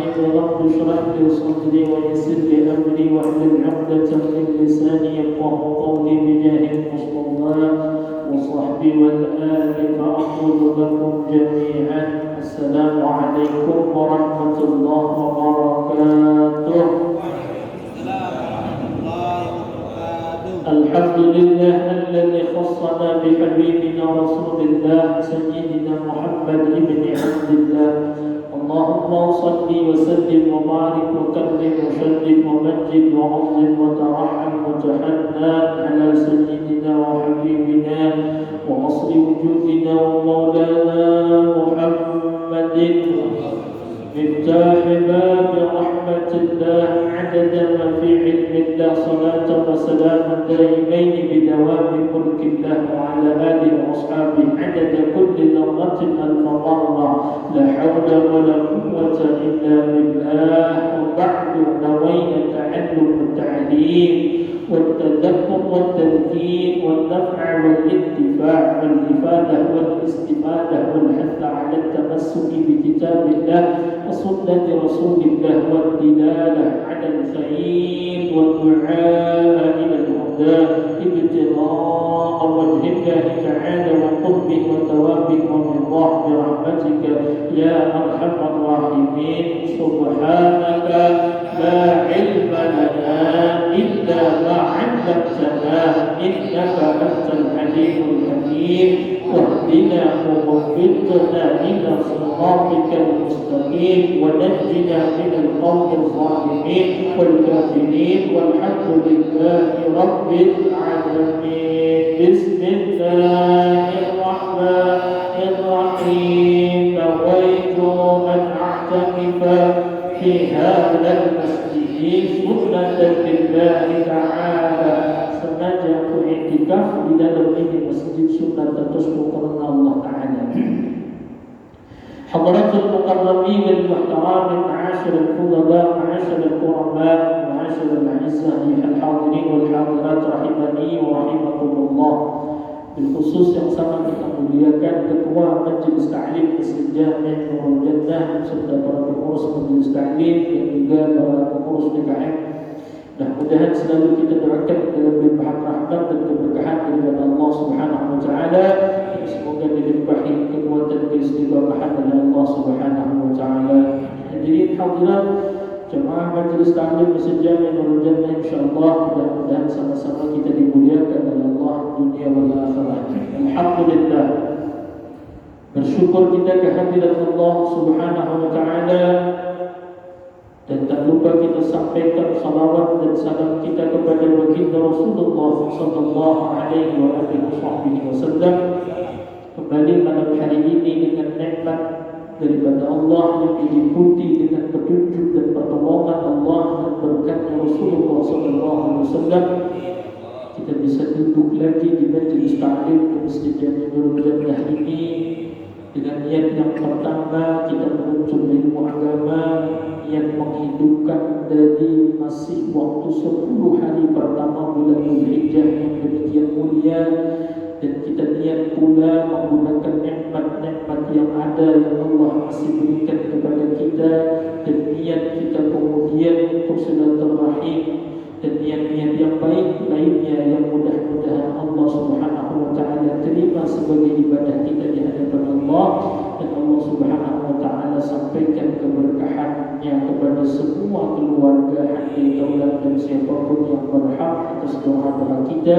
الرحيم رب اشرح لي صدري ويسر لي أمري واحلل عقدة من لساني يفقهوا قولي بجاه المصطفى وصحبي والآل فأقول لكم جميعا السلام عليكم ورحمة الله وبركاته. الحمد لله الذي خصنا بحبيبنا رسول الله سيدنا محمد بن عبد الله. اللهم صل وسلم وبارك وكرم وشرف ومجد وعظم وترحم وتحنن على سيدنا وحبيبنا وأصل وجودنا ومولانا محمد مفتاح باب رحمة الله عدد ما في علم الله صلاة وسلام دائمين بدوام ملك الله وعلى آله وأصحابه عدد كل ذرة ألف مرة لا حول ولا قوة إلا بالله. وبعد نوينا التعلم والتعليم والتذكر والتذكير والنفع والانتفاع والإفادة والاستفادة والحث على التمسك بكتاب الله وسنة رسول الله والدلالة على الخير والدعاء إلى الهدى ابتغاء وجه الله تعالى وقربه وثوابه ورضاه برحمتك يا أرحم الراحمين. سبحانك لا علم لنا إلا ما علمتنا إنك أنت العليم الحكيم. واهدنا ووفقنا إلى صراطك المستقيم ونجنا من القوم الظالمين والكافرين والحمد لله رب العالمين. بسم الله الرحمن الرحيم. نويت أن أعتكف في هذا المسجد سنة لله تعالى. Sengaja aku iktikaf di dalam ini masjid sunnah tersebut karena Allah Ta'ala. Hadratul mukarramin wal muhtaramin, ma'asyiral fudala, ma'asyiral kurama, ma'asyiral a'izzah, al-hadirin wal hadirat rahimani wa rahimakumullah. Bilkhusus yang sangat kita muliakan Ketua Majelis Ta'lim Masjid Jami' Nurul Jannah serta para pengurus Majelis Ta'lim dan juga para pengurus DKM. Mudah-mudahan selalu kita doakan dalam limpahan rahmat dan keberkahan daripada Allah Subhanahu wa taala. Semoga dilimpahi kekuatan keistiqomahan oleh Allah Subhanahu wa taala. Hadirin hadirat jemaah Majelis Ta'lim Masjid Jami' Nurul Jannah, insyaallah mudah-mudahan sama-sama kita dimuliakan oleh Allah dunia wal akhirah. Alhamdulillah. Bersyukur kita kehadirat Allah Subhanahu wa taala. Dan tak lupa kita sampaikan salawat dan salam kita kepada baginda Rasulullah sallallahu alaihi wasallam. Kembali malam hari ini dengan nikmat daripada Allah yang diliputi dengan petunjuk dan pertolongan Allah dan berkatnya Rasulullah sallallahu alaihi wasallam, kita bisa duduk lagi di majlis ta'lim di Masjid Jami' Nurul Jannah ini dengan niat yang pertama kita menuntut ilmu agama yang menghidupkan dari masih waktu 10 hari pertama bulan Dzulhijjah yang demikian mulia, dan kita niat pula menggunakan nikmat-nikmat yang ada yang Allah masih berikan kepada kita, dan niat kita kemudian untuk silaturahim dan niat-niat yang baik lainnya yang mudah-mudahan Allah Subhanahu wa taala terima sebagai ibadah kita di hadapan Allah, dan Allah Subhanahu wa taala sampaikan keberkahannya kepada semua keluarga, hadirin daulat dan siapapun yang berhak atas doa-doa kita,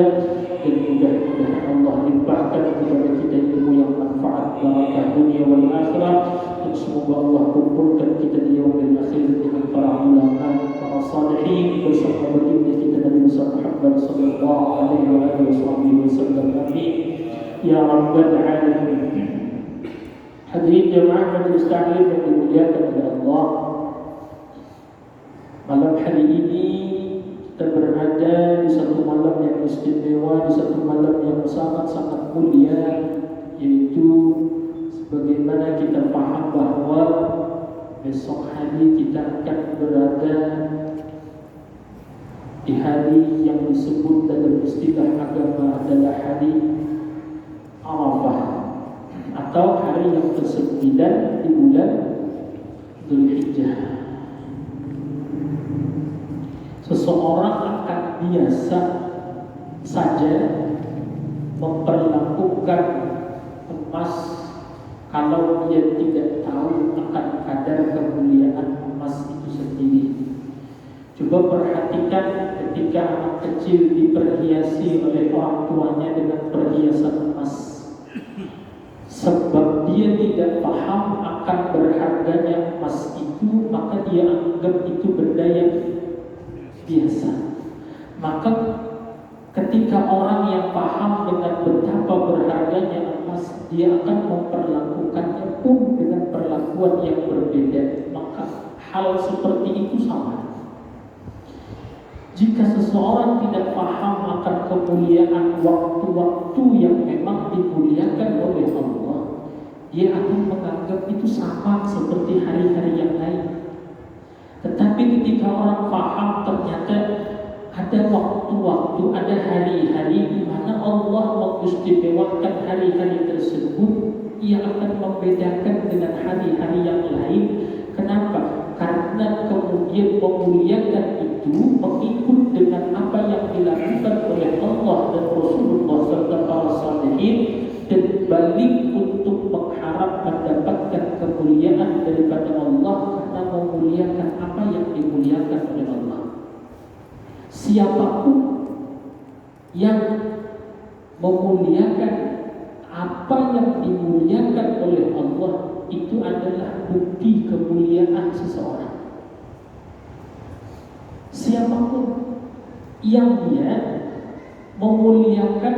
dan mudah-mudahan Allah limpahkan kepada kita ilmu yang manfaat barakah dunia wal akhirah, dan semoga Allah kumpulkan kita di yaumil akhir dengan para ulama, para salihin bersama baginda kita Nabi Muhammad sallallahu alaihi wasallam. Amin ya rabbal alamin. Hadirin jemaah Majelis Ta'lim yang dimuliakan oleh Allah, malam hari ini kita berada di satu malam yang istimewa, di satu malam yang sangat-sangat mulia, yaitu sebagaimana kita paham bahwa besok hari kita akan berada di hari yang disebut dalam istilah agama adalah hari Arafah, atau hari yang ke-9 di bulan Dzulhijjah. seseorang akan biasa saja memperlakukan emas kalau dia tidak tahu akan kadar kemuliaan emas itu sendiri. Coba perhatikan ketika anak kecil diperhiasi oleh orang tuanya dengan perhiasan emas, sebab dia tidak paham akan berharganya emas itu, maka dia anggap itu benda yang biasa. Maka ketika orang yang paham dengan betapa berharganya emas, dia akan memperlakukannya pun dengan perlakuan yang berbeda. Maka hal seperti itu sama. Jika seseorang tidak paham akan kemuliaan waktu-waktu yang memang dimuliakan oleh Allah, dia akan menganggap itu sama seperti hari-hari yang lain. Tetapi ketika orang paham ternyata ada waktu-waktu, ada hari-hari di mana Allah mengistimewakan hari-hari tersebut, ia akan membedakan dengan hari-hari yang lain. Kenapa? Karena kemudian memuliakan itu mengikut dengan apa yang dilakukan oleh Allah dan Rasulullah serta para salihin, dan balik untuk mengharap mendapatkan kemuliaan daripada Allah karena memuliakan apa yang dimuliakan oleh Allah. Siapapun yang memuliakan apa yang dimuliakan oleh Allah, itu adalah bukti kemuliaan seseorang. Siapapun yang dia memuliakan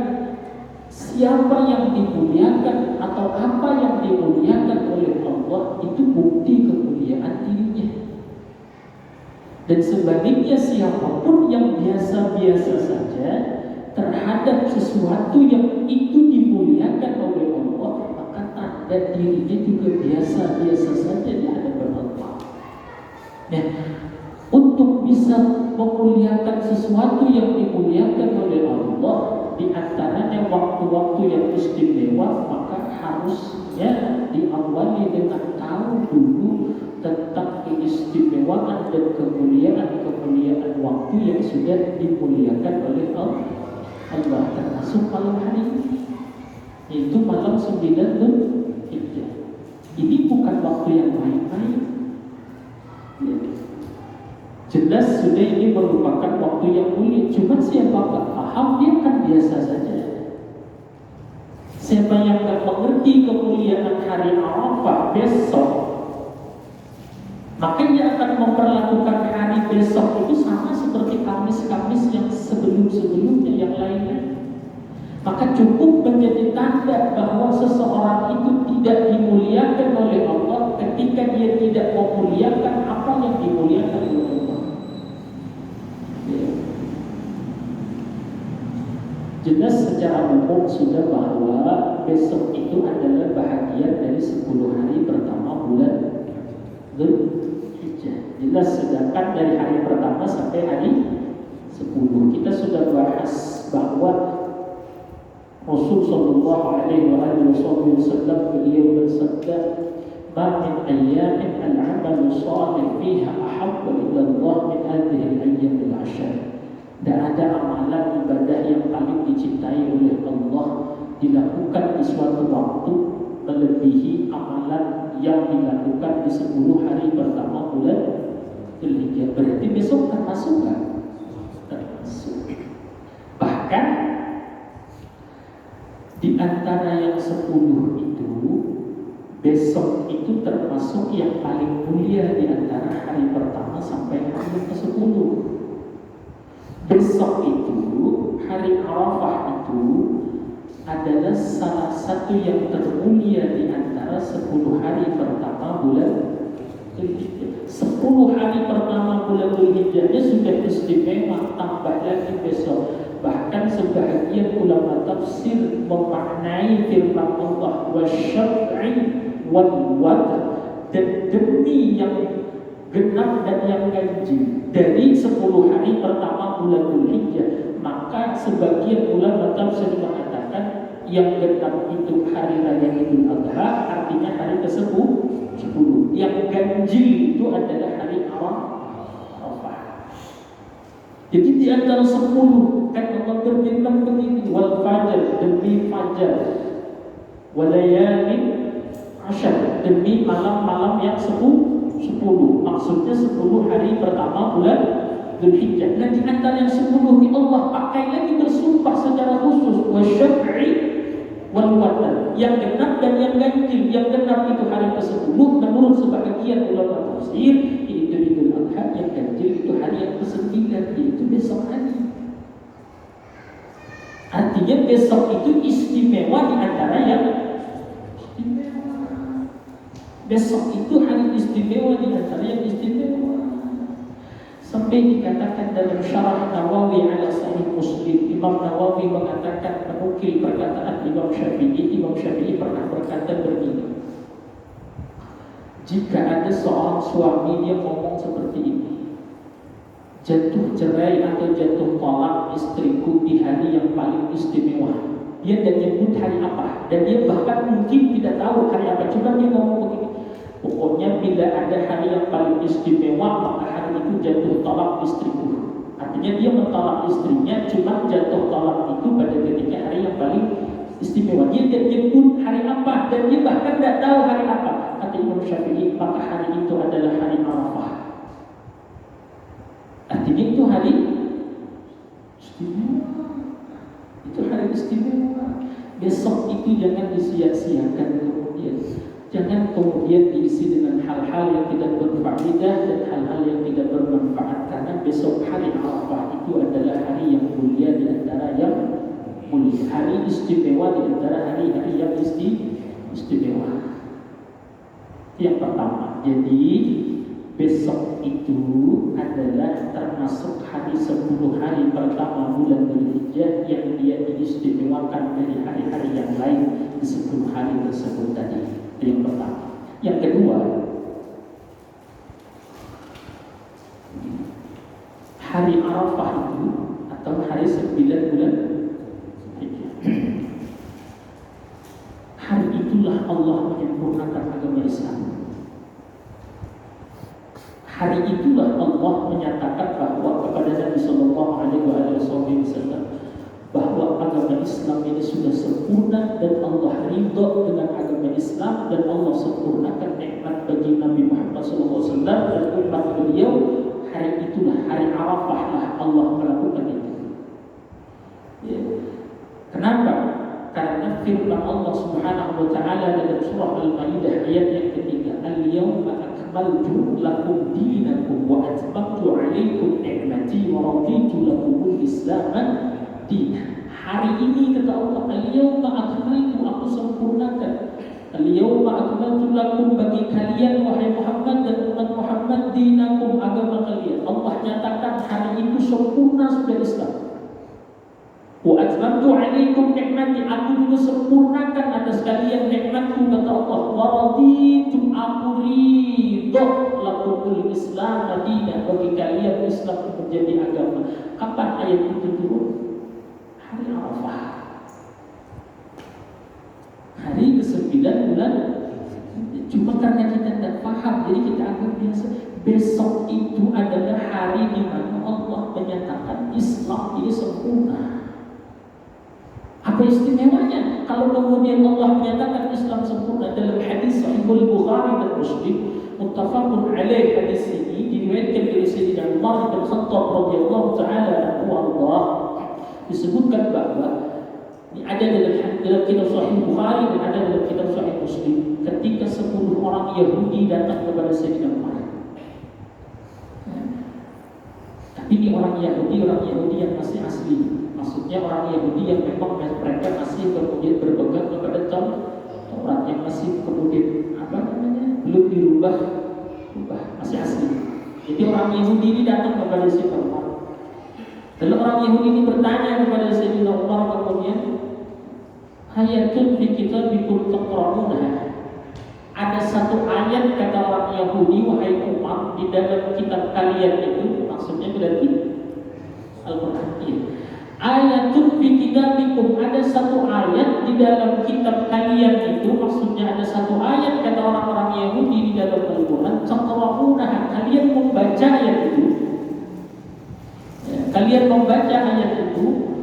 siapa yang dimuliakan atau apa yang dimuliakan oleh Allah, itu bukti kemuliaan dirinya. Dan sebaliknya, siapapun yang biasa-biasa saja terhadap sesuatu yang itu dimuliakan oleh Allah, maka tanda dirinya juga biasa-biasa saja di hadapan Allah. Nah, untuk bisa memuliakan sesuatu yang dimuliakan oleh Allah, di antaranya waktu-waktu yang istimewa, maka harusnya diawali dengan tahu dulu tentang keistimewaan dan kemuliaan waktu yang sudah dimuliakan oleh Allah, termasuk malam hari ini, yaitu malam 9 Dzulhijjah. Ini bukan waktu yang main-main. Jelas sudah ini merupakan waktu yang mulia. Cuma siapa tak paham, dia kan biasa saja. Siapa yang tak mengerti kemuliaan hari Arafah besok, maka dia akan memperlakukan hari besok itu sama seperti Kamis-Kamis yang sebelum-sebelumnya yang lainnya. Maka cukup menjadi tanda bahwa seseorang itu tidak dimuliakan oleh Allah ketika dia tidak memuliakan apa yang dimuliakan oleh Allah. Jelas secara umum sudah bahwa besok itu adalah bahagian dari 10 hari pertama bulan Dzulhijjah. Jelas, sedangkan dari hari pertama sampai hari 10 kita sudah bahas bahwa Rasul sallallahu alaihi wasallam beliau bersabda, "Ma min ayyamin al-'amalu shalih fiha ahabba ila Allah min hadhihi al-ayyam al-'ashr." Dan ada amalan ibadah yang paling dicintai oleh Allah dilakukan di suatu waktu melebihi amalan yang dilakukan di 10 hari pertama bulan Dzulhijjah. Berarti besok termasuk kan? Termasuk. Bahkan di antara yang 10 itu, besok itu termasuk yang paling mulia di antara hari pertama sampai hari ke-10. Besok itu, hari Arafah itu adalah salah satu yang termulia di antara 10 hari pertama bulan Dzulhijjah. 10 hari pertama bulan Dzulhijjahnya sudah istimewa, tambah lagi besok. Bahkan sebahagian ulama tafsir memaknai firman Allah wasyaf'i wal watr, dan demi yang genap dan yang ganjil dari 10 hari pertama bulan Dzulhijjah, maka sebagian ulama tafsir mengatakan yang genap itu hari raya Idul Adha, artinya hari ke-10. Yang ganjil itu adalah hari Arafah. Jadi di antara 10 kan Allah berfirman begini, wal fajr, demi fajar, walayalin asyar, demi malam-malam yang 10. Maksudnya 10 hari pertama bulan Dzulhijjah. Nah di antara yang 10 ini Allah pakai lagi bersumpah secara khusus, wasyaf'i wal watr, yang genap dan yang ganjil. Yang genap itu hari ke-10 menurut sebagian ulama tafsir, itu Idul Adha. Yang ganjil itu hari yang ke-9, yaitu besok hari. Artinya besok itu istimewa di antara yang istimewa. Besok itu hari istimewa di antara yang istimewa. Sampai dikatakan dalam Syarah Nawawi ala Sahih Muslim, Imam Nawawi mengatakan, menukil perkataan Imam Syafi'i pernah berkata begini, jika ada seorang suami dia ngomong seperti ini, jatuh cerai atau jatuh talak istriku di hari yang paling istimewa, dia tidak nyebut hari apa, dan dia bahkan mungkin tidak tahu hari apa, cuma dia ngomong begini, pokoknya bila ada hari yang paling istimewa, maka hari itu jatuh talak istriku. Artinya dia mentalak istrinya, cuma jatuh talak itu pada ketika hari yang paling istimewa. Dia tidak nyebut hari apa, dan dia bahkan tidak tahu hari apa. Kata Imam Syafi'i, maka hari itu adalah hari Arafah. Artinya itu hari istimewa. Itu hari istimewa. Besok itu jangan disia-siakan kemudian. Jangan kemudian diisi dengan hal-hal yang tidak berfaedah dan hal-hal yang tidak bermanfaat, karena besok hari Arafah itu adalah hari yang mulia di antara yang mulia, hari istimewa di antara hari-hari yang istimewa. Yang pertama, jadi besok itu adalah termasuk hari 10 hari pertama bulan Dzulhijjah yang dia diistimewakan dari hari-hari yang lain di 10 hari tersebut tadi. Itu yang pertama. Yang kedua, hari Arafah itu atau hari 9 bulan Dzulhijjah, hari itulah Allah menyempurnakan agama Islam. Hari itulah Allah menyatakan bahwa kepada Nabi Sallallahu Alaihi Wasallam bahwa agama Islam ini sudah sempurna, dan Allah ridha dengan agama Islam, dan Allah sempurnakan nikmat bagi Nabi Muhammad SAW dan umat beliau. Hari itulah, hari Arafah lah Allah melakukan itu. Ya. Kenapa? Karena firman Allah Subhanahu Wa Taala dalam surah Al-Maidah ayat yang ketiga, Al-yawma akmaltu lakum dinakum wa atmamtu alaikum ni'mati wa raditu lakumul Islam din. Hari ini kata Allah, al-yawma akmaltu, aku sempurnakan. Al-yawma akmaltu lakum, bagi kalian wahai Muhammad dan umat Muhammad, dinakum, agama kalian. Allah nyatakan hari itu sempurna sudah Islam. Wa atmamtu alaikum ni'mati, aku juga sempurnakan atas kalian nikmatku, kata Allah. Wa raditu, aku ridha lakumul Islam din, bagi kalian Islam menjadi agama. Kapan ayat itu turun? Hari Arafah, hari ke-9 bulan. Cuma karena kita tidak paham, jadi kita anggap biasa. Besok itu adalah hari di mana Allah menyatakan Islam ini sempurna. Apa istimewanya? Kalau kemudian Allah menyatakan Islam sempurna dalam hadis Sahih Bukhari dan Muslim, muttafaqun alaih, hadis ini diriwayatkan dari Sayyidina Umar bin Khattab radhiyallahu taala anhu, disebutkan bahwa ini ada dalam kitab Sahih Bukhari dan ada dalam kitab Sahih Muslim, ketika 10 orang Yahudi datang kepada Sayyidina Umar. Tapi ini orang Yahudi yang masih asli, maksudnya orang Yahudi yang memang mereka masih kemudian berpegang kepada Taurat, yang masih kemudian belum dirubah, masih asli. Jadi orang Yahudi ini datang kepada Sayyidina Umar. Lalu orang Yahudi ini bertanya kepada Sayyidina Umar kemudian, ayatun fi kitabikum taqra'unha, ada satu ayat kata orang Yahudi, wahai Umar, di dalam kitab kalian itu, maksudnya berarti Al-Quran. Ayatun fi kitabikum, ada satu ayat di dalam kitab kalian itu, maksudnya ada satu ayat kata orang-orang Yahudi di dalam Al-Quran, taqra'unha, kalian membaca ayat itu. kalian membaca ayat itu,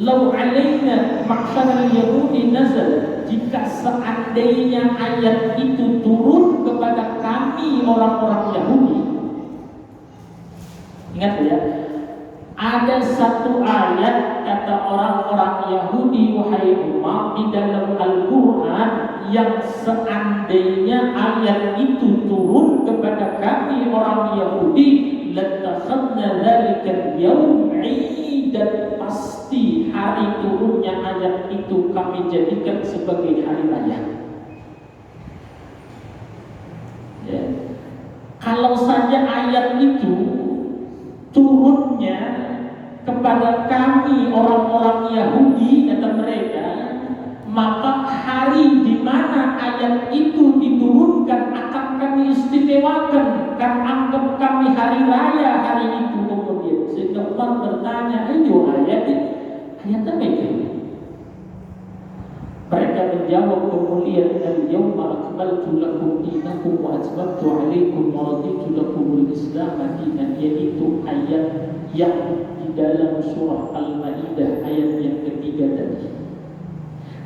lau alaina ma'syaral yahudi nazal, jika seandainya ayat itu turun kepada kami orang-orang Yahudi. Ingat ya, ada satu ayat kata orang-orang Yahudi, wahai umat, di dalam Al-Quran yang seandainya ayat itu turun kepada kami orang Yahudi, latakhadna dzalikal yaum 'idan, pasti hari turunnya ayat itu kami jadikan sebagai hari raya. Ya. Kalau saja ayat itu turunnya kepada kami orang-orang Yahudi, kata mereka, maka hari di mana ayat itu diturunkan akan kami istimewakan, kan anggap kami hari raya hari itu. Kemudian sehingga Umar bertanya, ayo ayat apa itu? Mereka menjawab, kemuliaan al-yawma akmaltu lakum dinakum wa atmamtu alaikum wa raditu lakumul Islam dinan, yaitu ayat yang di dalam surah Al-Maidah ayat yang ketiga tadi.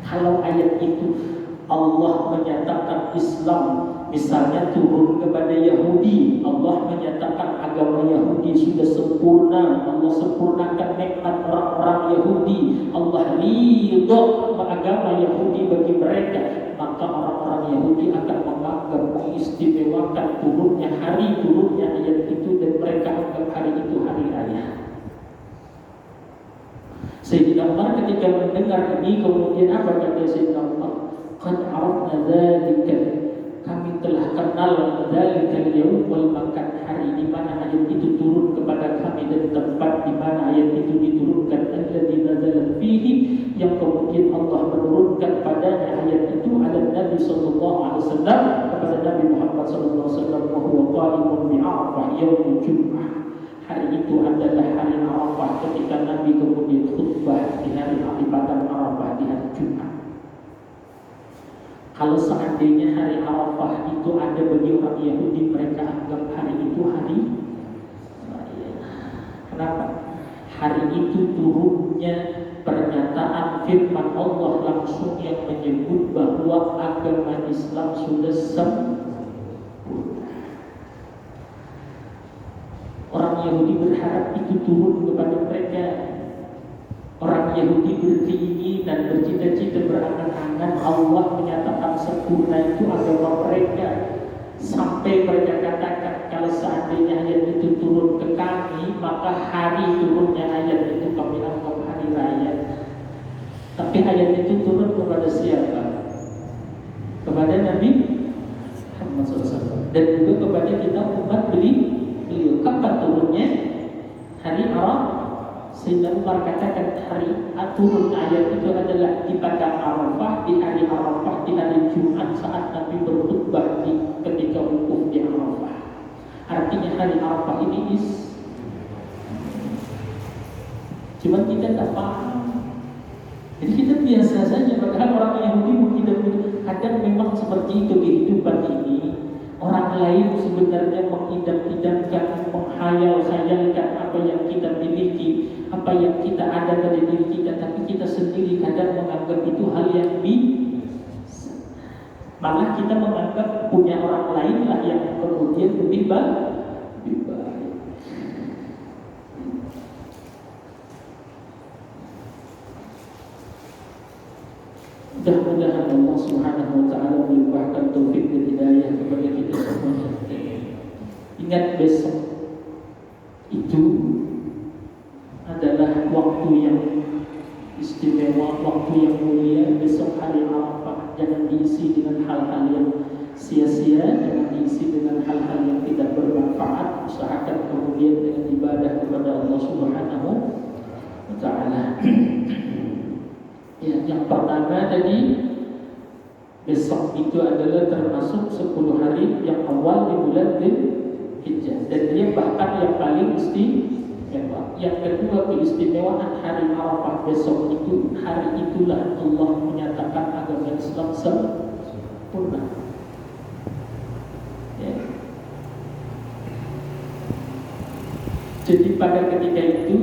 Kalau ayat itu Allah menyatakan Islam misalnya turun kepada Yahudi, Allah menyatakan agama Yahudi sudah sempurna, Allah sempurnakan nikmat orang-orang Yahudi, Allah ridho agama Yahudi bagi mereka, maka orang-orang Yahudi akan menganggap, mengistimewakan turunnya ayat itu, dan mereka anggap hari itu hari raya. Sayyidina Umar ketika mendengar ini, kemudian apa kata Sayyidina Umar? Qad arafna dzalika, kami telah kenal dzalikal yaum wal makan, hari di mana ayat itu turun kepada kami dan tempat di mana ayat itu diturunkan, alladzi nazala fihi, yang kemudian Allah menurunkan padanya ayat itu ala Nabi sallallahu alaihi wasallam, kepada Nabi Muhammad sallallahu alaihi wasallam, wa huwa qa'imun bi Arafah yaumul Jum'ah. Hari itu adalah hari Arafah, ketika Nabi kemudian khutbah di hari Padang Arafah di hari Jumat. Kalau seandainya hari Arafah itu ada bagi orang Yahudi, mereka anggap hari itu hari raya. Kenapa? Hari itu turunnya pernyataan firman Allah langsung yang menyebut bahwa agama Islam sudah sempurna. Orang Yahudi berharap itu turun kepada mereka. Orang Yahudi berkeinginan, bercita-cita, berangan-angan Allah menyatakan sempurna itu agama mereka. Sampai mereka katakan, kalau seandainya ayat itu turun ke kami, maka hari turunnya ayat itu kami anggap hari raya. Tapi ayat itu turun kepada siapa? Kepada Nabi Muhammad SAW, dan juga kepada kita umat beliau. Kapan turunnya? Hari Arafah. Sehingga Umar katakan hari turun ayat itu adalah di Padang Arafah, di hari Arafah, di hari Jumat saat Nabi berkhutbah ketika wukuf di Arafah. Artinya hari Arafah ini cuma kita tak paham. Jadi kita biasa saja, padahal orang Yahudi mengidap itu. Kadang memang seperti itu kehidupan ini. Orang lain sebenarnya mengidam-idamkan, menghayal-khayalkan apa yang kita miliki, apa yang kita ada pada diri kita, tapi kita sendiri kadang menganggap itu hal yang biasa. Malah kita menganggap punya orang lain lah yang kemudian lebih baik. Mudah-mudahan Allah Subhanahu wa taala melimpahkan taufik dan hidayah kepada kita semua. Ingat, besok itu adalah waktu yang istimewa, waktu yang mulia. Besok hari Arafah, jangan diisi dengan hal-hal yang sia-sia, jangan diisi dengan hal-hal yang tidak bermanfaat. Usahakan kemudian dengan ibadah kepada Allah Subhanahu wa taala. Ya, yang pertama tadi, besok itu adalah termasuk 10 hari yang awal di bulan Dzulhijjah, dan dia bahkan yang paling istimewa. Yang kedua, keistimewaan hari Arafah besok itu, hari itulah Allah menyatakan agama Islam sempurna. Ya. Jadi pada ketika itu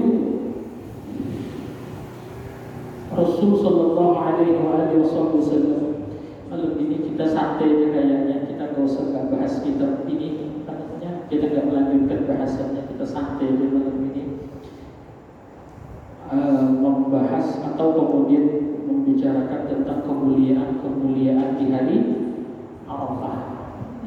Rasul Sallallahu Alaihi Wasallam, malam ini kita santai aja kayaknya, kita gak usah bahas kitab ini, kita gak melanjutkan bahasannya, kita santai aja malam ini, membahas atau kemudian membicarakan tentang kemuliaan di hari Arafah.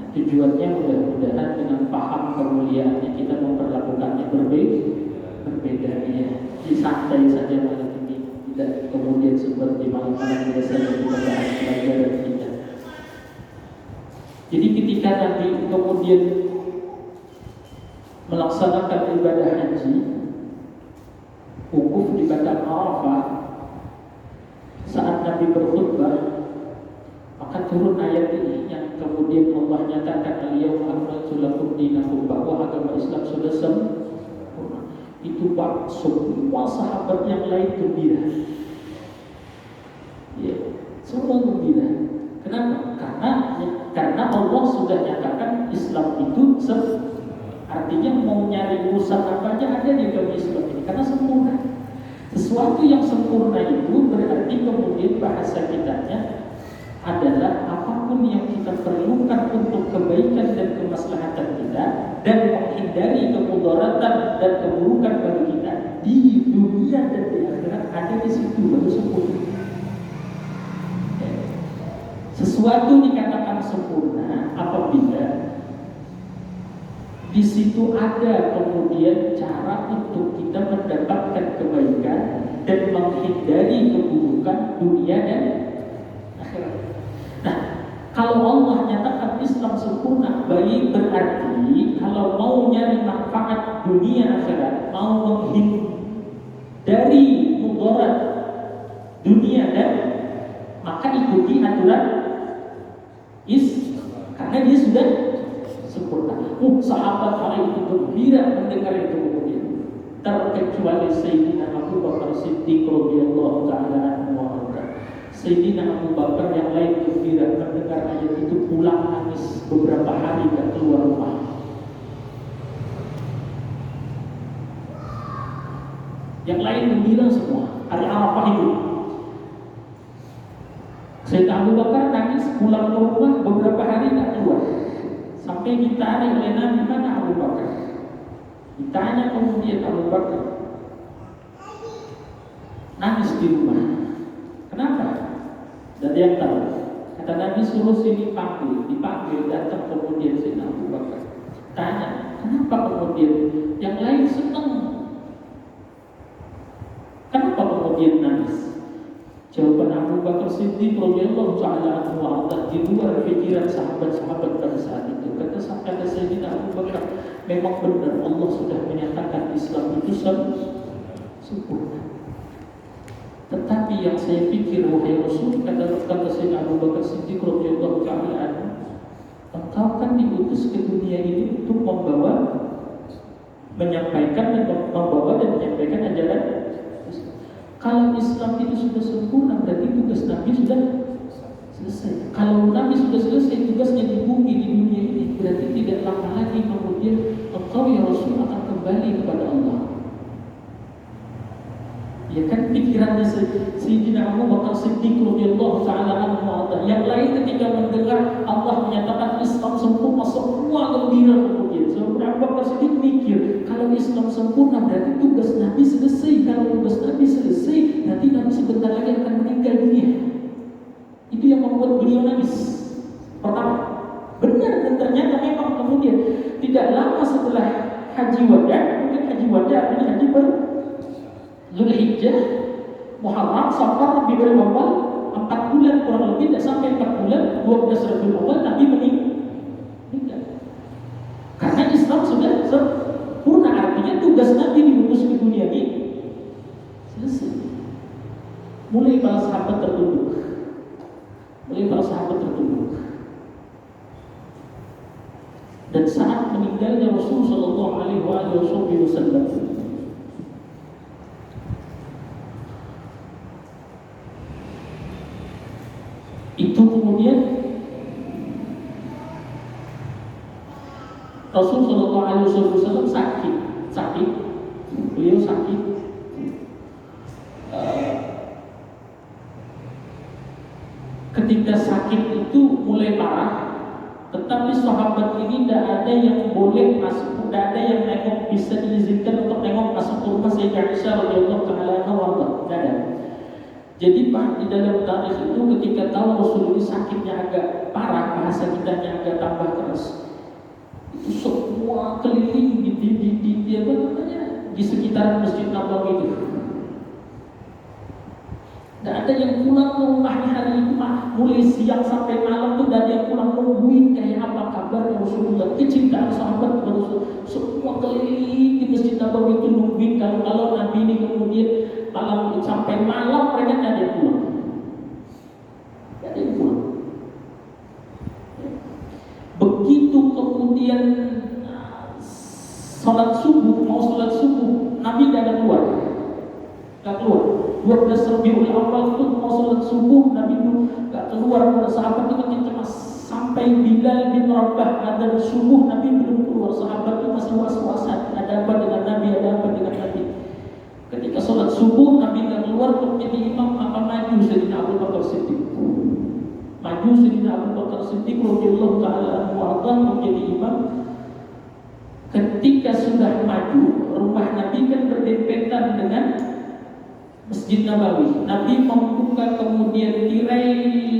Tujuannya mudah-mudahan dengan paham kemuliaannya kita memperlakukannya berbeda ya. Disantai saja malam ini, tidak kemudian seperti malam-malam biasanya kita bahas pelajaran kita. Jadi ketika Nabi kemudian melaksanakan ibadah haji, wukuf di padang Arafah, saat Nabi berkhutbah, maka turun ayat ini yang kemudian Allah nyatakan al-yawma akmaltu lakum dinakum, bahwa agama Islam sudah sempurna. Itu Pak, semua sahabat yang lain gembira. Ya, semua gembira. Kenapa? Karena Allah sudah nyatakan Islam itu artinya mau nyari urusan apa aja ada di agama Islam ini, karena sempurna. Sesuatu yang sempurna itu berarti kemudian bahasa kitanya adalah apapun yang kita perlukan untuk kebaikan dan kemaslahatan kita dan menghindari kemudaratan dan keburukan bagi kita di dunia dan di akhirat, ada di situ, baru sempurna. Sesuatu dikatakan sempurna apabila di situ ada kemudian cara untuk kita mendapatkan kebaikan dan menghindari keburukan dunia dan akhirat. Nah, kalau Allah nyatakan Islam sempurna, baik berarti kalau mau nyari manfaat dunia akhirat, mau menghindari mudarat dunia dan, maka ikuti aturan karena dia sudah sempurna. Sahabat hari itu gembira mendengar itu kemudian, terkecuali Sayyidina Abu Bakar Siddiq radhiyallahu ta'ala anhu. Sayyidina Abu Bakar yang lain gembira mendengar ayat itu, pulang nangis beberapa hari dan keluar rumah. Yang lain gembira semua hari Arafah itu. Sayyidina Abu Bakar nangis pulang ke rumah beberapa hari tak keluar. Sampai ditanya oleh Nabi, mana Abu Bakar? Ditanya kemudian Abu Bakar nangis di rumah. Kenapa? Dan dia tahu. Kata Nabi, suruh sini dipanggil, datang kemudian Sayyidina Abu Bakar. Tanya, kenapa kemudian yang lain senang? Kenapa kemudian nangis? Jawaban Abu Bakar Siddiq radhiyallahu ta'ala anhu di luar pikiran sahabat-sahabat pada saat itu. Kata Sayyidina Abu Bakar, memang benar Allah sudah menyatakan Islam itu sempurna. Tetapi yang saya pikir, wahai Rasul, kata Sayyidina Abu Bakar Siddiq radhiyallahu ta'ala anhu, engkau kan diutus ke dunia ini untuk menyampaikan dan menyampaikan ajaran. Kalau Islam itu sudah sempurna, berarti tugas Nabi sudah selesai. Kalau Nabi sudah selesai tugasnya di bumi, di dunia ini, berarti tidak lama lagi kemudian engkau ya Rasul akan kembali kepada Allah. Ya kan, pikirannya Sayyidina Abu Bakar Siddiq radhiyallahu ta'ala anhu. Yang lain ketika mendengar Allah menyatakan Islam sempurna, semua gembira kemudian. Sayyidina Abu Bakar Siddiq mikir, kalau Islam sempurna berarti tugas Nabi selesai. Kalau tugas Nabi selesai, nanti Nabi sebentar lagi akan meninggal dunia. Itu yang membuat beliau nangis. Pertama, benar, dan ternyata memang kemudian tidak lama setelah haji wada, mungkin haji wada artinya haji baru, Zulhijjah, Muharram, Safar, Rabiul Awal, 4 bulan kurang lebih, tidak sampai 4 bulan, 12 Rabiul Awal Nabi meninggal. Karena Islam sudah sempurna, artinya tugas Nabi diutus ke dunia ini selesai. Mulai para sahabat tertunduk. Dan saat meninggalnya Rasul sallallahu alaihi wasallam, itu kemudian Rasul sallallahu alaihi wasallam sakit. Beliau sakit. Ketika sakit itu mulai parah, tetapi sahabat ini tidak ada yang boleh masuk, tidak ada yang nengok, bisa diizinkan untuk nengok masuk ke rumah Sayyidah Aisyah radhiyallahu taala anha, tidak ada. Jadi Pak, di dalam tarikh itu ketika tahu Rasul ini sakitnya agak parah, bahasa kitanya agak tambah keras, itu semua keliling di sekitaran Masjid Nabawi itu. Tidak ada yang pulang ke rumahnya hari itu, Pak. Mulai siang sampai malam itu tidak ada yang pulang, nungguin kayak apa kabar Rasulullah. Kecintaan sahabat Rasul, semua keliling di Masjid Nabawi itu nungguin kalau Nabi ini kemudian malam sampai malam mereka tidak ada yang pulang. Tidak ada yang pulang. Begitu kemudian sholat subuh, mau sholat subuh, Nabi tidak ada keluar. Tidak keluar. 12 Rabiul Awal itu mau sholat subuh, Nabi itu tidak keluar. Para sahabat itu makin cemas. Sampai Bilal bin Rabah adzan subuh, Nabi belum keluar. Sahabat itu masih was-wasan. Ada apa dengan Nabi? Ada apa dengan Nabi? Ketika sholat subuh, Nabi tidak keluar untuk jadi imam, maka maju Sayyidina Abu Bakar Siddiq. Maju Sayyidina Abu Bakar Siddiq radhiyallahu taala anhu untuk jadi imam. Ketika sudah maju, rumah Nabi kan berdempetan dengan Masjid Nabawi. Nabi membuka kemudian tirai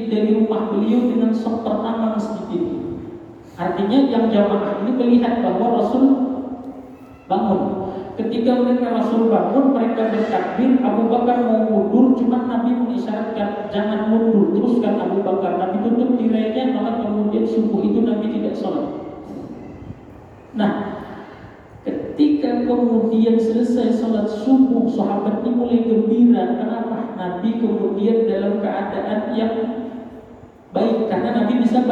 dari rumah beliau dengan saf pertama masjid ini. Artinya yang jamaah ini melihat bahwa Rasul bangun. Ketika mereka Rasul bangun, mereka bertakbir. Abu Bakar mau mundur, cuma Nabi mengisyaratkan jangan mundur, teruskan Abu Bakar. Nabi tutup tirainya, maka kemudian subuh itu Nabi tidak sholat. Nah, ketika kemudian selesai sholat subuh, sahabat ini mulai gembira. Kenapa? Nabi kemudian dalam keadaan yang baik, karena Nabi bisa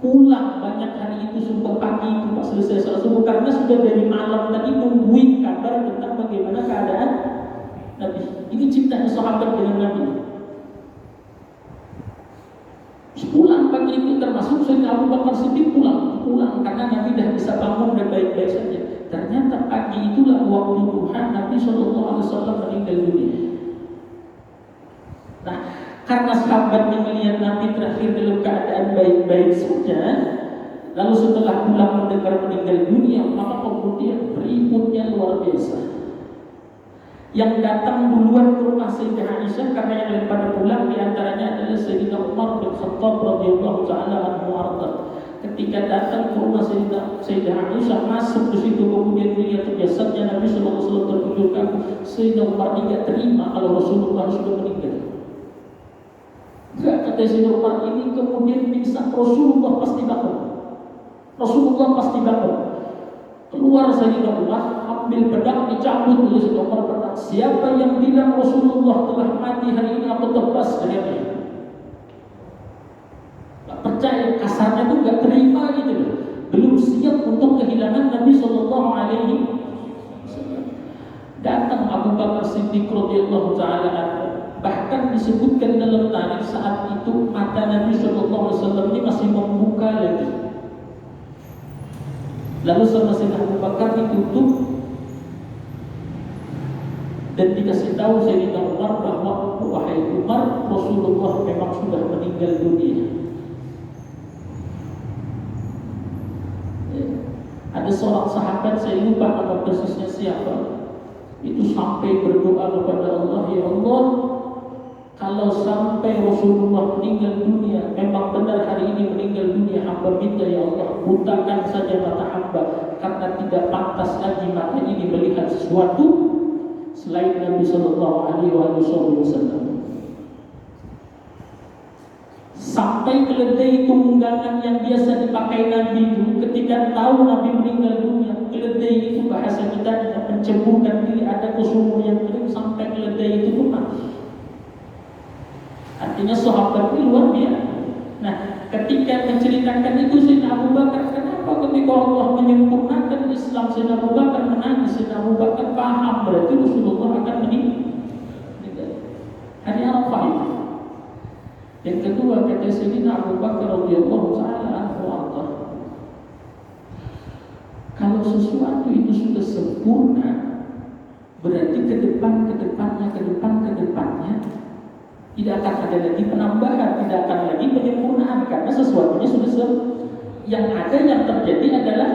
pulang banyak hari itu, subuh pagi itu pas selesai sholat subuh, karena sudah dari malam tadi nungguin kabar tentang bagaimana keadaan Nabi. Ini ciptaan sahabat dengan Nabi. Pulang pagi itu, termasuk Sayyidina Abu Bakar Siddiq pulang karena Nabi dah bisa bangun dan baik-baik saja. Ternyata pagi itulah waktu Tuhan Nabi SAW meninggal dunia. Nah, karena sahabatnya melihat Nabi terakhir dalam keadaan baik-baik saja, lalu setelah pulang mendengar meninggal dunia, maka kemudian ributnya luar biasa. Yang datang duluan ke rumah Sayyidah Aisyah karena yang lain pada pulang, diantaranya adalah Sayyidina Umar bin Khattab radhiyallahu taala anhu arda. Ketika datang ke rumah Sayyidah Aisyah, masuk ke situ, kemudian melihat jasadnya Nabi sallallahu alaihi wasallam terkubur kaku, Sayyidina Umar tidak terima kalau Rasulullah sudah meninggal. Kata Sayyidina Umar ini kemudian bisa Rasulullah pasti bangun. Rasulullah pasti bangun. Keluar Sayyidina Umar, ambil pedang, dicabut oleh Sayyidina Umar pedang. Siapa yang bilang Rasulullah telah mati hari ini, aku tebas lehernya. Gak percaya, kasarnya tuh gak terima gitu loh. Belum siap untuk kehilangan Nabi Sallallahu Alaihi Wasallam. Datang Abu Bakar Siddiq radhiyallahu taala anhu. Bahkan disebutkan dalam tarikh saat itu mata Nabi Sallallahu Alaihi Wasallam ini masih membuka lagi. Lalu sama Sayyidina Abu Bakar ditutup dan dikasih tahu Sayyidina Umar bahwa wahai Umar, Rasulullah memang sudah meninggal dunia. Ada seorang sahabat, saya lupa nama persisnya siapa, itu sampai berdoa kepada Allah, ya Allah, kalau sampai Rasulullah meninggal dunia, memang benar hari ini meninggal dunia, hamba minta ya Allah, butakan saja mata hamba, karena tidak pantas lagi mata ini melihat sesuatu selain Nabi Sallallahu Alaihi Wasallam. Sampai keledai tunggangan yang biasa dipakai Nabi itu, ketika tahu Nabi meninggal dunia, keledai itu bahasa kita menceburkan diri, ada ke sumur yang kering, sampai keledai itu pun mati. Artinya sahabat ini luar biasa. Nah, ketika menceritakan itu Sayyidina Abu Bakar, kenapa ketika Allah menyempurnakan Islam, Sayyidina Abu Bakar menangis? Sayyidina Abu Bakar paham berarti Rasulullah akan meninggal hari Arafah itu. Yang kedua, kata Sayyidina Abu Bakar radhiyallahu taala anhu, kalau sesuatu itu sudah sempurna, berarti ke depannya tidak akan ada lagi penambahan, tidak akan lagi penyempurnaan, karena sesuatunya sudah yang ada, yang terjadi adalah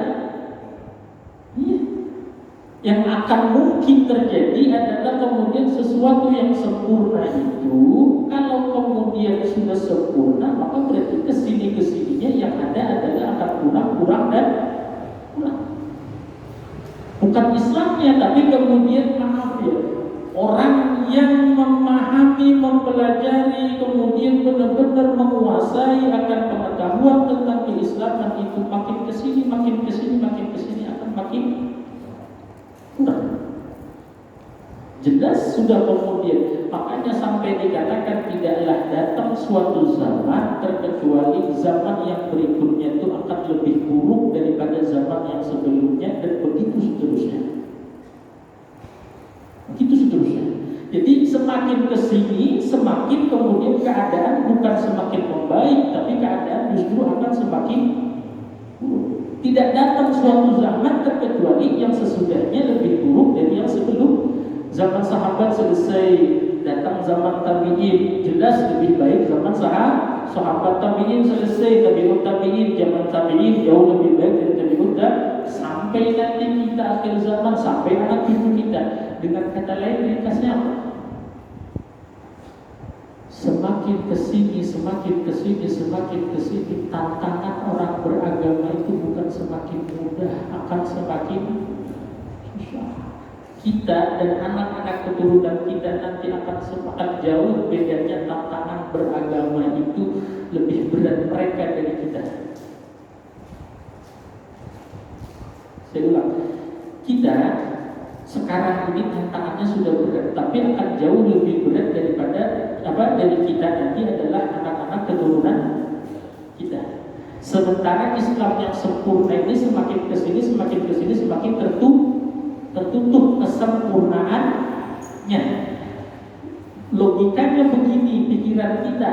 yang akan mungkin terjadi adalah kemudian sesuatu yang sempurna itu, kalau kemudian sudah sempurna, maka berarti kesininya yang ada adalah akan kurang dan kurang. Bukan Islamnya, tapi kemudian maaf ya, orang yang memahami, mempelajari, kemudian benar-benar menguasai akan pengetahuan tentang keislaman itu makin kesini akan makin kurang. Jelas sudah kemudian, makanya sampai dikatakan tidaklah datang suatu zaman terkecuali zaman yang berikutnya itu akan lebih buruk daripada zaman yang sebelumnya, dan begitu seterusnya. Jadi semakin kesini, semakin kemudian keadaan bukan semakin membaik, tapi keadaan justru akan semakin buruk. Tidak datang suatu zaman terkecuali yang sesudahnya lebih buruk dari yang sebelum. Zaman sahabat selesai, datang zaman tabi'in, jelas lebih baik zaman sahabat. Tabi'in selesai, tabi'ut tabi'in, zaman tabi'in jauh lebih baik dari tabi'ut, sampai nanti kita akhir zaman, sampai anak cucu kita. Dengan kata lain, ringkasnya apa? Semakin kesini, tantangan orang beragama itu bukan semakin mudah, akan semakin susah. Kita dan anak-anak keturunan kita nanti akan jauh bedanya. Tantangan beragama itu lebih berat mereka dari kita. Saya ulang, kita sekarang ini tantangannya sudah berat, tapi akan jauh lebih berat daripada dari kita nanti adalah anak-anak keturunan kita. Sementara Islam yang sempurna ini semakin kesini semakin tertutup kesempurnaannya. Logikanya begini, pikiran kita,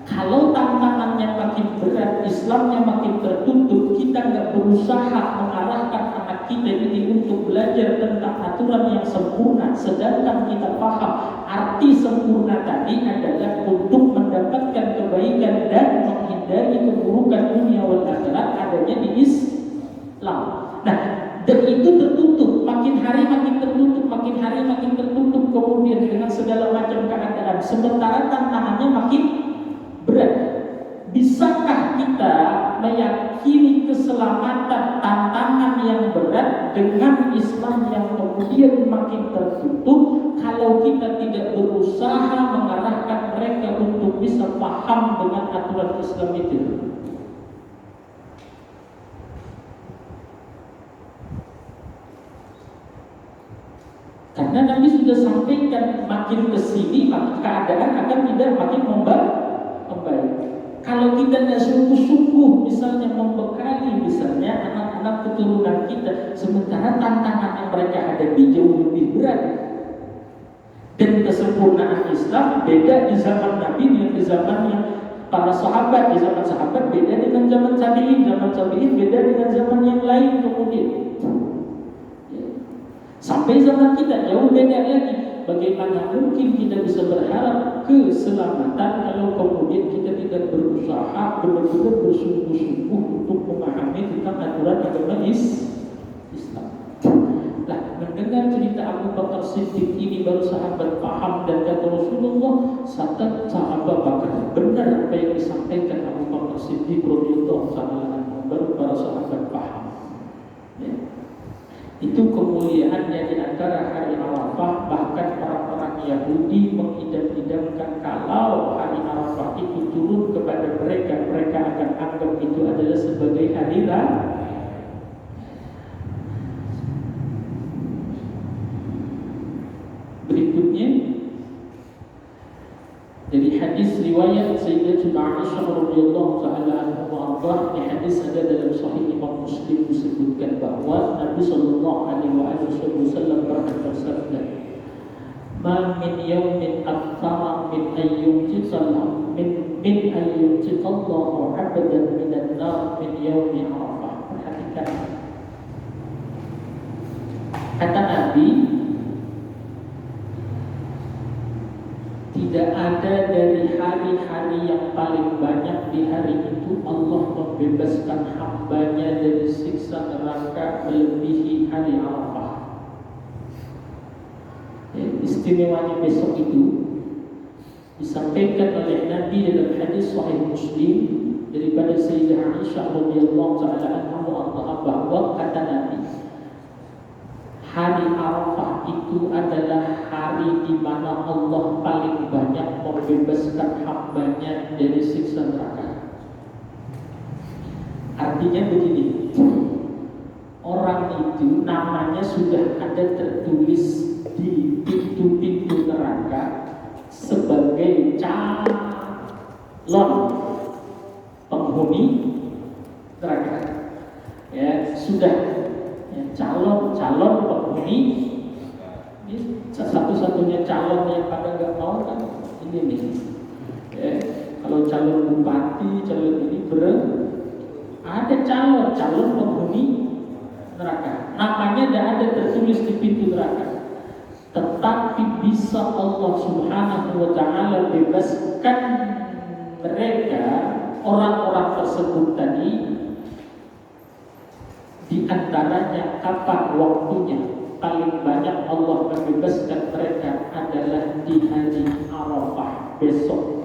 kalau tantangannya makin berat, Islamnya makin tertutup, kita nggak berusaha mengarahkan anak kita ini untuk belajar tentang aturan yang sempurna, sedangkan kita paham arti sempurna tadi adalah untuk mendapatkan kebaikan dan menghindari keburukan dunia wal akhirat adanya di Islam. Nah, dan itu tertutup, makin hari makin tertutup, kemudian dengan segala macam keadaan. Sementara tantangannya makin berat. Bisakah kita meyakini keselamatan tantangan yang berat dengan Islam yang kemudian makin tertutup, kalau kita tidak berusaha mengarahkan mereka untuk bisa paham dengan aturan Islam itu? Karena Nabi sudah sampaikan, makin kesini maka keadaan akan tidak makin membaik. Kalau kita tidak sungguh-sungguh misalnya membekali misalnya anak-anak keturunan kita, sementara tantangan yang mereka hadapi jauh lebih berat. Dan kesempurnaan Islam beda di zaman Nabi dengan di zaman yang para sahabat. Di zaman sahabat beda dengan zaman tabi'in beda dengan zaman yang lain kemudian. Sampai zaman kita jauh beda lagi. Bagaimana mungkin kita bisa berharap keselamatan kalau kemudian kita tidak berusaha benar-benar bersungguh-sungguh untuk memahami tentang aturan agama Islam. Nah, mendengar cerita Abu Bakar Siddiq ini baru sahabat paham, dan kata Rasulullah, sahabat Bakar benar apa yang disampaikan Abu Bakar Siddiq radhiyallahu ta'ala anhu, baru para sahabat paham. Ya. Itu kemuliaannya di antara hari Arafah. Bahkan orang-orang Yahudi mengidam-idamkan kalau hari Arafah itu turun kepada mereka, mereka akan anggap itu adalah sebagai hari raya. Berikutnya dari hadis riwayat Sayyidatuna Aisyah radhiyallahu ta'ala anha, di hadis ada dalam Sahih Imam Muslim disebutkan bahwa Nabi sallallahu alaihi wasallam pernah bersabda, "Ma min yawmin akthara min ayyumtiqallahu min ayyumtiqallahu 'abdan minan nar min yawmi Arafah." Perhatikan. tadi, tidak ada dari hari-hari yang paling banyak di hari itu Allah membebaskan hambanya dari siksa neraka melebihi hari Arafah. Istimewanya besok itu disampaikan oleh Nabi dalam hadis Sahih Muslim daripada Sayyidah Aisyah radhiyallahu taala anha bahwa kata Nabi, hari Arafah itu adalah hari di mana Allah paling banyak membebaskan hambanya dari siksa neraka. Artinya begini, orang itu namanya sudah ada tertulis di pintu-pintu neraka sebagai calon penghuni neraka. Ya, sudah calon penghuni. Ini satu-satunya calon yang pada nggak mau kan ini nih. Kalau calon bupati, calon ini ada calon penghuni neraka. Namanya tidak ada tertulis di pintu neraka. Tetapi bisa Allah Subhanahu wa taala bebaskan mereka, orang-orang tersebut tadi, di antaranya kapan waktunya paling banyak Allah membebaskan mereka adalah di hari Arafah besok.